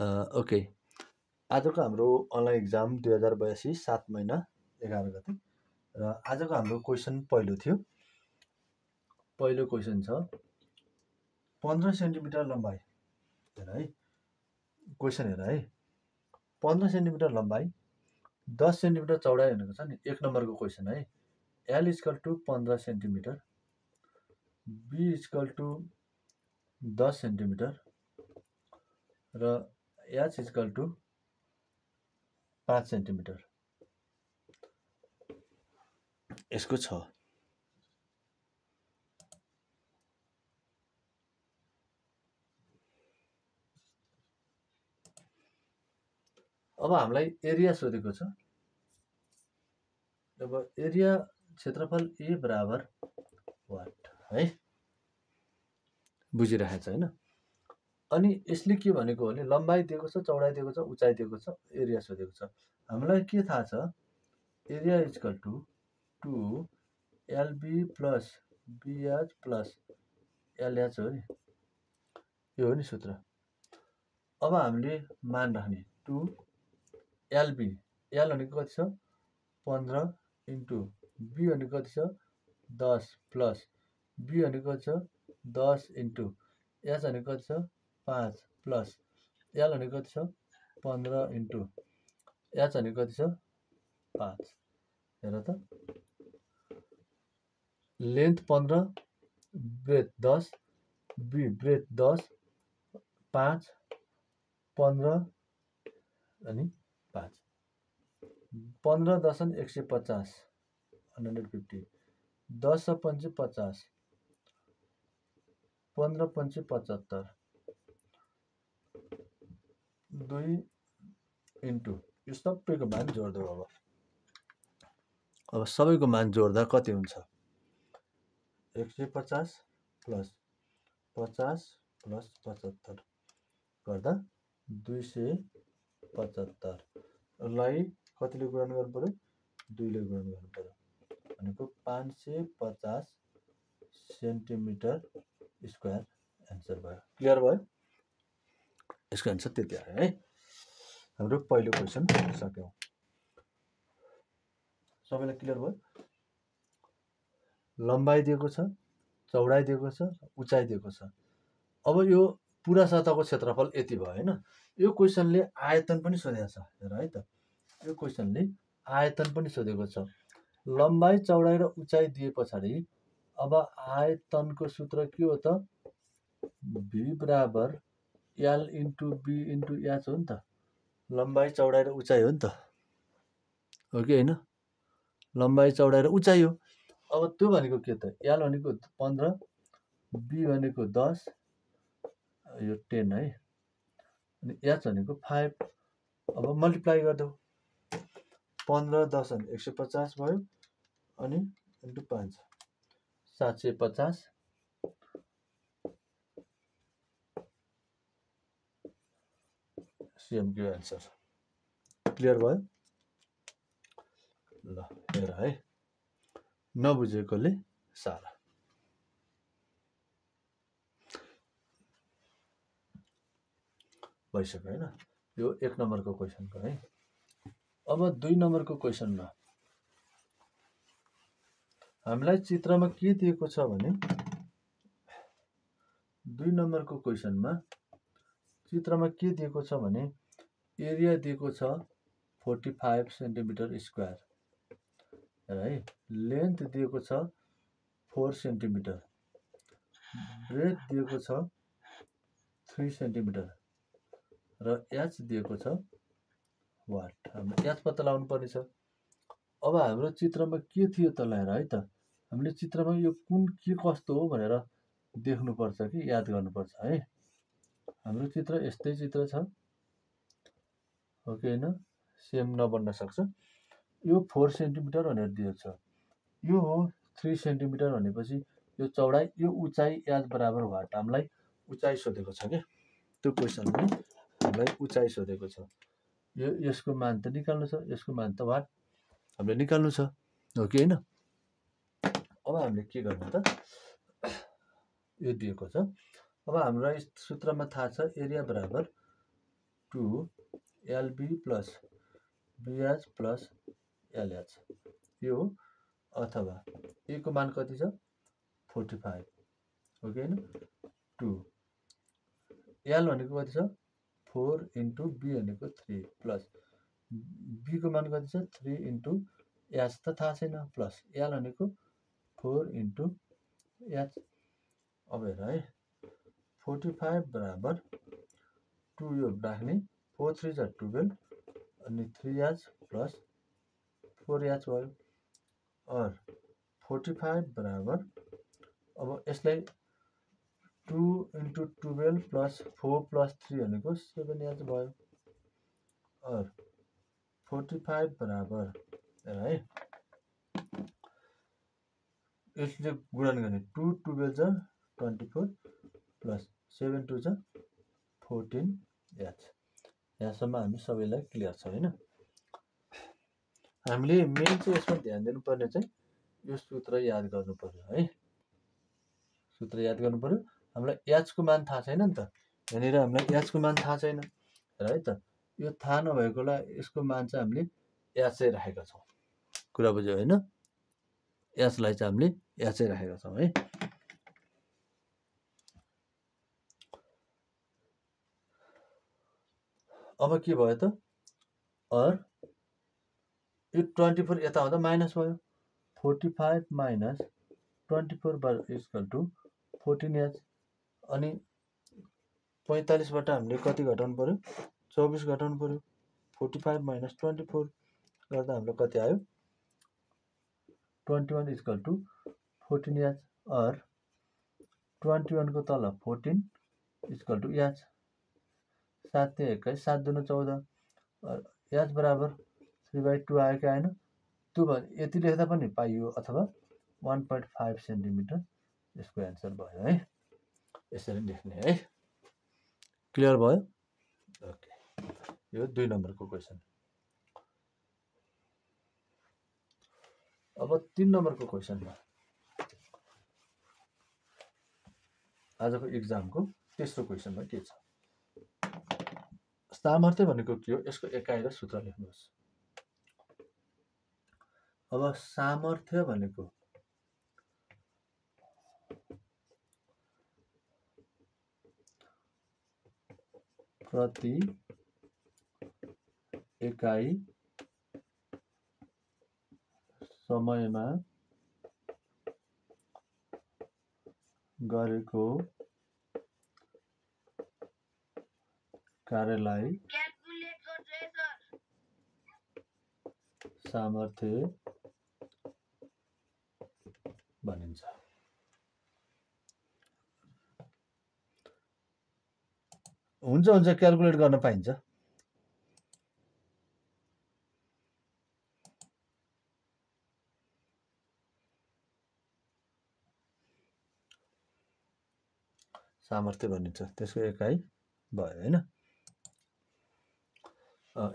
Okay, आजको हाम्रो online exam 2082 7 महिना 11 गते र आजको हाम्रो क्वेसन पहिलो थियो। पहिलो क्वेसन छ 15 सेन्टिमिटर लम्बाइ। हेर है, क्वेसन हेर है, 15 सेन्टिमिटर लम्बाइ 10 सेन्टिमिटर चौडाइ भनेको छ नि, एक नम्बरको क्वेसन है। L equal to 15 centimetre, B equal to 10 centimetre र H इक्वल टु 5 सेन्टिमिटर यसको छ। अब हामीलाई एरिया सोधेको छ। अब एरिया क्षेत्रफल A बराबर वाट है, बुझिरहेको छ हैन। अनि यसले के भनेको भने लम्बाइ दिएको छ, चौडाइ दिएको छ, उचाइ दिएको छ, एरिया सोधेको छ। हामीलाई के थाहा छ, area equal to 2LB plus BH plus LH हो नि, यो हो नि सूत्र। अब हामीले मान राख्ने 2LB, L भनेको कति छ 15 इन्टु B भनेको कति छ 10 प्लस B भनेको कति छ 10 इन्टु H भनेको कति छ 5 प्लस L भनेको कति छ 15 इन्टु H भनेको कति छ 5। हेर त, लेन्थ 15, ब्रेथ 10, ब्रेथ 10, 5, 15 अनि 5, 15 10 150, 150, 10 5 50, 15 5 75, 2 इन्टु यो सबैको मान जोड्दो। अब सबैको मान जोड्दा कति हुन्छ, 150 प्लस 50 प्लस 75 गर्दा 275 लाई कतिले गुणन गर्नु पर्यो, 2 ले गुणन गर्नु पर्यो भनेको 550 सेन्टिमिटर स्क्वायर एन्सर भयो। क्लियर भयो, यसको एन्सर त्यति आयो है। हाम्रो पहिलो क्वेसन सक्यौं। सबैलाई क्लियर भयो। लम्बाइ दिएको छ, चौडाइ दिएको छ, उचाइ दिएको छ। अब यो पुरा सतहको क्षेत्रफल यति भयो हैन। यो क्वेसनले आयतन पनि सोधेको छ। हेर है त, यो क्वेसनले आयतन पनि सोधेको छ। लम्बाइ चौडाइ र उचाइ दिए पछाडि अब आयतनको सूत्र के हो त, V बराबर L into B into H हो नि त। लम्बाइ चौडाइ र उचाइ हो नि त, हो कि होइन, लम्बाइ चौडाइ र उचाइ हो। अब त्यो भनेको के त, L भनेको 15, B भनेको 10, यो 10 है, अनि H भनेको 5। अब मल्टिप्लाई गर्दौ, 15 10 अनि 150 भयो, अनि इन्टु 5 750 CMको एन्सर। क्लियर भयो। ल हेर है, नबुझेकोले सारा। भइसक्यो हैन, यो 1 नम्बरको क्वेसनको है। अब 2 नम्बरको क्वेसनमा हामीलाई चित्रमा के दिएको छ भने, 2 नम्बरको क्वेसनमा चित्रमा के दिएको छ भने एरिया दिएको छ 45 सेन्टिमिटर स्क्वायर है, लेन्थ दिएको छ 4 सेन्टिमिटर, ब्रेथ दिएको छ 3 सेन्टिमिटर र H दिएको छ वाट। हामीले H पत्ता लगाउनु पर्ने छ। अब हाम्रो चित्रमा के थियो त हेर है त, हामीले चित्रमा यो कुन के कस्तो हो भनेर देख्नुपर्छ कि याद गर्नुपर्छ है। हाम्रो चित्र यस्तै चित्र छ, हो कि होइन, सेम नबन्न सक्छ। यो 4 सेन्टिमिटर भनेर दिएको छ, यो हो 3 सेन्टिमिटर भनेपछि यो चौडाइ, यो उचाइ H बराबर वाट। हामीलाई उचाइ सोधेको छ के, त्यो क्वेसनले हामीलाई उचाइ सोधेको छ। यो यसको मान त निकाल्नु छ, यसको मान त वाट हामीले निकाल्नु छ, हो कि होइन। अब हामीले के गर्ने त, यो दिएको छ। अब हामीलाई सूत्रमा थाहा छ एरिया बराबर to LB plus BH plus LH यो हो। अथवा ए को मान कति छ 45 हो कि हैन। 2 एल भनेको कति छ 4 इन्टु बी भनेको 3 प्लस बी को मान कति छ 3 इन्टु एच त थाहा छैन प्लस एल भनेको 4 इन्टु एच। अब हेर है 45 बराबर 2 यो राख्ने 4 3 जा 12 अनि 3h प्लस 4h भयो। और 45 बराबर अब यसलाई 2 इन्टु 12 प्लस 4 प्लस 3 भनेको 7h भयो। और 45 बराबर है यसले गुणन गर्ने 2 12 जा 24 प्लस 7 2 जा 14h। यहाँसम्म हामी सबैलाई क्लियर छ हैन। हामीले मेन चाहिँ यसमा ध्यान दिनुपर्ने चाहिँ यो सूत्र याद गर्नु पर्यो है। सूत्र याद गर्नु पर्यो। हामीलाई h को मान थाहा छैन नि त। यहाँनिर हामीलाई h को मान थाहा छैन है त। यो थाहा नभएकोलाई यसको मान चाहिँ हामीले h चाहिँ राखेका छौँ। कुरा बुझ्यो हैन। h लाई चाहिँ हामीले h चाहिँ राखेका छौँ है। अब के भयो त और यो 24 यता आउँदा माइनस भयो 45 माइनस 24 इक्वल टु 14h। अनि 45 बाट हामीले कति घटाउनु पर्यो 24 घटाउनु पर्यो। 45 माइनस 24 गर्दा हाम्रो कति आयो 21 इक्वल टु 14h। और 21 को तल 14 इक्वल टु h 7 21 7 दुना 14 और h बराबर 3/2 आयो कि आएन। त्यो यति लेख्दा पनि पाइयो अथवा 1.5 सेन्टिमिटर यसको एन्सर भयो है। यसरी लेख्ने है। क्लियर भयो। ओके यो 2 नम्बरको क्वेशन। अब 3 नम्बरको क्वेशनमा आजको एक्जामको तेस्रो क्वेशनमा के छ सामर्थ्य भनेको के हो यसको एकाइ र सूत्र लेख्नुहोस्। अब सामर्थ्य भनेको प्रति एकाइ समयमा गरेको कार्यलाई सामर्थ्य भनिन्छ। हुन्छ क्याल्कुलेट गर्न पाइन्छ। सामर्थ्य भनिन्छ त्यसको एकाइ भयो हैन।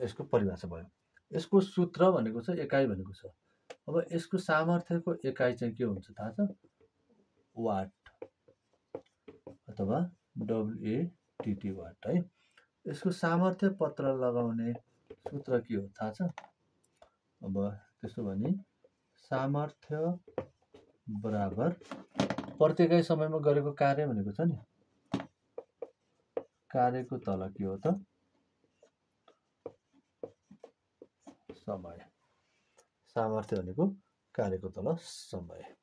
यसको परिभाषा भयो। यसको सूत्र भनेको छ एकाइ भनेको छ। अब यसको सामर्थ्यको एकाइ चाहिँ के हुन्छ थाहा छ वाट अथवा WATT वाट है। यसको सामर्थ्य पत्र लगाउने सूत्र के हो थाहा छ। अब त्यसो भने सामर्थ्य बराबर प्रत्येक समयमा गरेको कार्य भनेको छ नि कार्यको तल के हो त समय। सामर्थ्य भनेको कार्यको तल समय।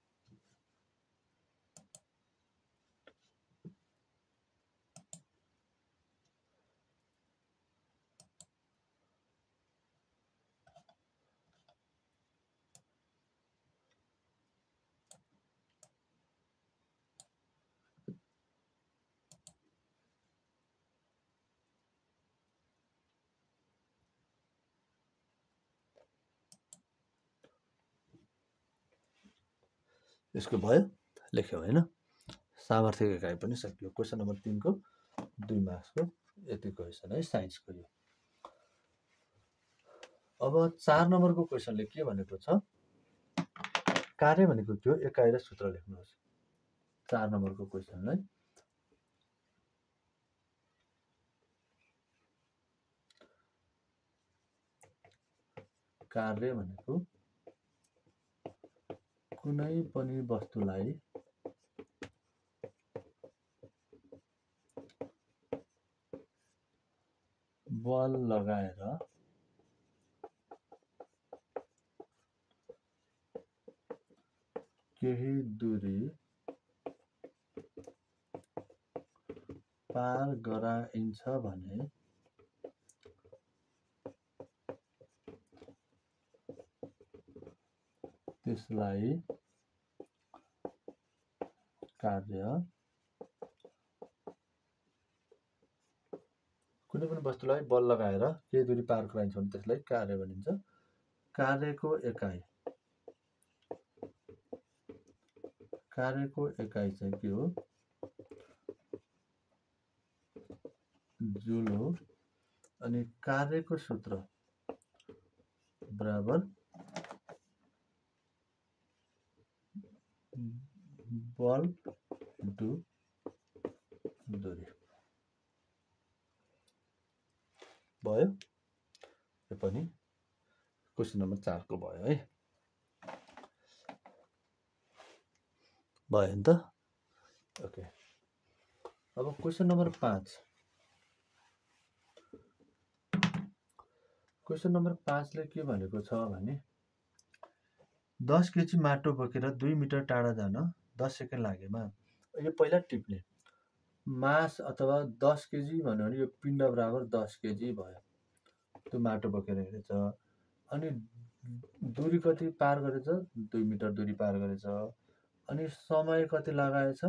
यसको भयो लेख्यो हैन। सामर्थ्यको एकाइ पनि सकियो। क्वेशन नम्बर 3 को 2 मार्क्सको यति क्वेशन है साइन्सको यो। अब 4 नम्बरको क्वेशनले के भनेको छ कार्य भनेको के हो एकाइ र सूत्र लेख्नुहोस्। 4 नम्बरको क्वेशनलाई कार्य भनेको कुनै पनि वस्तुलाई बल लगाएर केही दूरी पार गराइन्छ भने त्यसलाई कार्य कुनै पनि वस्तुलाई बल लगाएर केही दूरी पार गराइन्छ भने त्यसलाई कार्य भनिन्छ। कार्यको एकाइ चाहिँ के हो? जुल हो। अनि कार्यको सूत्र बराबर बल इन्टु दूरी भयो। यो पनि क्वेसन नम्बर 4 को भयो है। भयो नि त? ओके। अब क्वेसन नम्बर 5। क्वेसन नम्बर 5 ले के भनेको छ भने 10 केजी माटो बोकेर 2 मिटर टाढा जान 10 सेकेन्ड लागेमा यो पहिला टिप्ने मास अथवा 10 केजी भन्यो भने यो पिण्ड बराबर 10 केजी भयो। त्यो माटो बोकेर हिँडेछ अनि दूरी कति पार गरेछ? 2 मिटर दूरी पार गरेछ। अनि समय कति लगाएछ?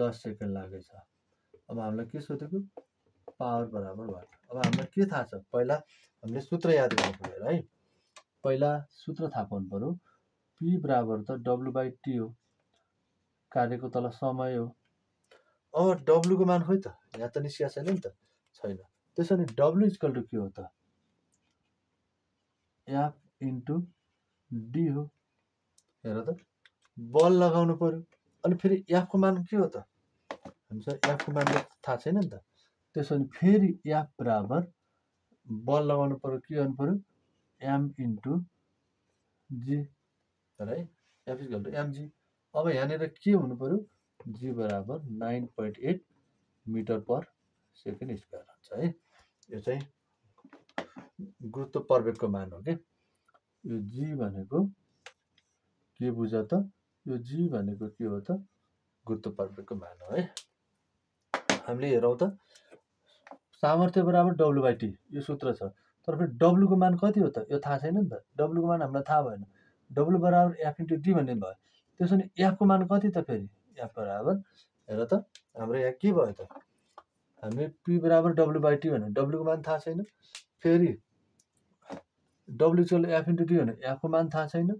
10 सेकेन्ड लागेछ। अब हामीलाई के सोधेको? पावर बराबर वाट। अब हामीलाई के थाहा छ? पहिला हामीले सूत्र याद गर्नु पर्यो है। पहिला सूत्र थाहा पाउनु पर्यो। P बराबर त W/T हो। कार्यको तल समय हो। अब W को मान खोइ त? यहाँ त निस्किया छैन नि त? छैन। त्यसो भने W इक्वल टु के हो त? F इन्टु D हो। हेर त, बल लगाउनु पर्यो। अनि फेरि F को मान के हो त? हामीसँग F को मान थाहा छैन नि त? त्यसो भने फेरि F बराबर बल लगाउनु पर्यो, के गर्नु पर्यो? M इन्टु G है। F equal to mg। अब यहाँनिर के हुनु पर्यो? G बराबर 9.8 मिटर पर सेकेन्ड स्क्वायर हुन्छ है। यो चाहिँ गुरुत्व प्रवेगको मान हो के। यो G भनेको के बुझ त? यो G भनेको के हो त? गुरुत्व प्रवेगको मान हो है। हामीले हेरौँ त, सामर्थ्य बराबर W/T यो सूत्र छ। तर फेरि W को मान कति हो त? यो थाहा छैन नि त। W को मान हामीलाई थाहा भएन। W बराबर F इन्टु D भन्ने भयो। त्यसो भने F को मान कति त फेरि? F बराबर हेर त, हाम्रो यहाँ के भयो त? हामीले P बराबर W/T भन्यो। W को मान थाहा छैन। फेरि W equal F into D भन्यो। F को मान थाहा छैन।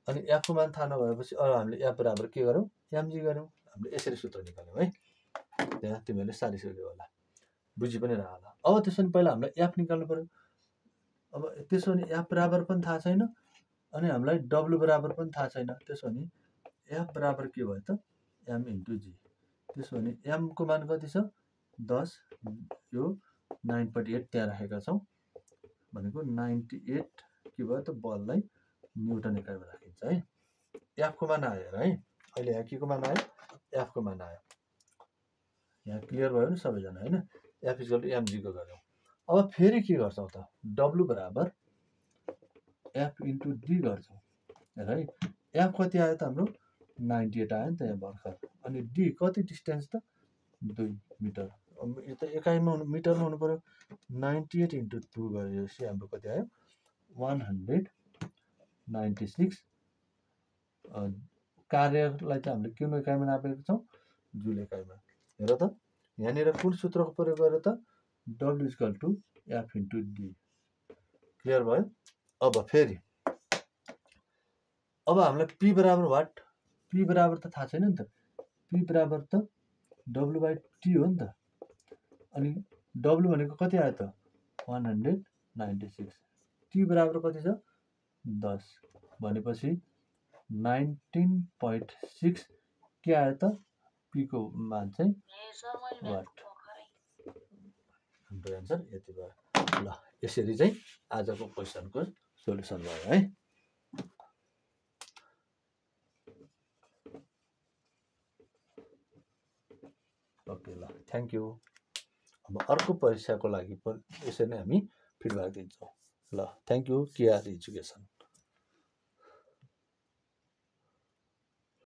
अनि F को मान थाहा नभएपछि अब हामीले F बराबर के गरौँ? mg गरौँ। हामीले यसरी सूत्र निकाल्यौँ है। त्यहाँ तिमीहरूले सारिसक्यौ होला, बुझि पनि रह होला। अब त्यसो भने पहिला हामीलाई F निकाल्नु पर्यो। अब त्यसो भने F बराबर पनि थाहा छैन अनि हामीलाई W बराबर पनि थाहा छैन। त्यसो भने F बराबर के भयो त? M into G। त्यसो भने M को मान कति छ? 10। यो 9.8 त्यहाँ राखेका छौँ भनेको 98 के भयो त? बललाई न्युटन इकाइमा राखिन्छ है। F को मान आयो है। अहिले यहाँ के को मान आयो? F को मान आयो। यहाँ क्लियर भयो नि सबैजना हैन? F इक्वल टु mg को गर्यौँ। अब फेरि के गर्छौँ त? W बराबर F इन्टु D गर्छौँ है। F कति आयो त हाम्रो? 98 आयो नि त यहाँ भर्खर। अनि D कति डिस्टेन्स त? 2 मिटर। यो त एकाइमा मिटरमा हुनु पर्यो। 98 इन्टु 2 गरेपछि हाम्रो कति आयो? 196। कार्यलाई चाहिँ हामीले कुन एकाइमा नापेको छौँ? जुल एकाइमा। हेर त, यहाँनिर कुन सूत्रको प्रयोग गरेर त? W equal to F into D। Clear भयो? अब फेरि अब हामीलाई P बराबर वाट? P बराबर त थाहा छैन नि त। P बराबर त W/T हो नि त। अनि W भनेको कति आयो त? 196। T बराबर कति छ? 10 भनेपछि 19.6 के आयो त? P को मान चाहिँ वाट। हाम्रो एन्सर यति भयो। ल, यसरी चाहिँ आजको क्वेसनको सोल्युसन भयो है। ओके ल थ्याङ्क यू। अब अर्को परीक्षाको लागि पनि यसरी नै हामी फिडब्याक दिन्छौँ। ल थ्याङ्क यू केआर एजुकेसन।